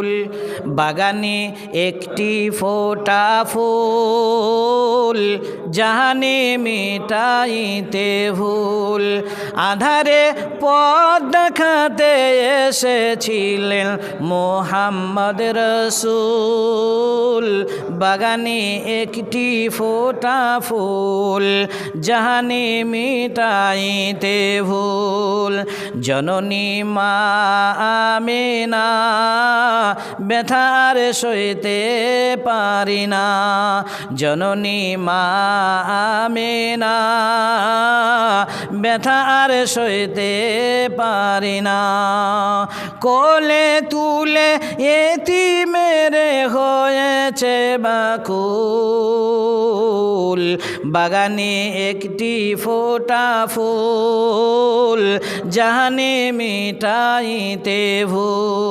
ভুল বাগানে একটি ফোঁটা ফুল জাহানে মিটাইতে ভুল আধারে পথ দেখাতে এসেছিলেন মুহাম্মদ রাসূল বাগানে একটি ফোঁটা ফুল জাহানে মিটাইতে ভুল জননী মা আমিনা ব্যথার সইতে পারি না জননী মা আমিনা ব্যথার সইতে পারি না কোলে তুলে এতিমের হয়েছে বাকুল বাগানে একটি ফোঁটা ফুল জাহানে মিটাইতে ভুল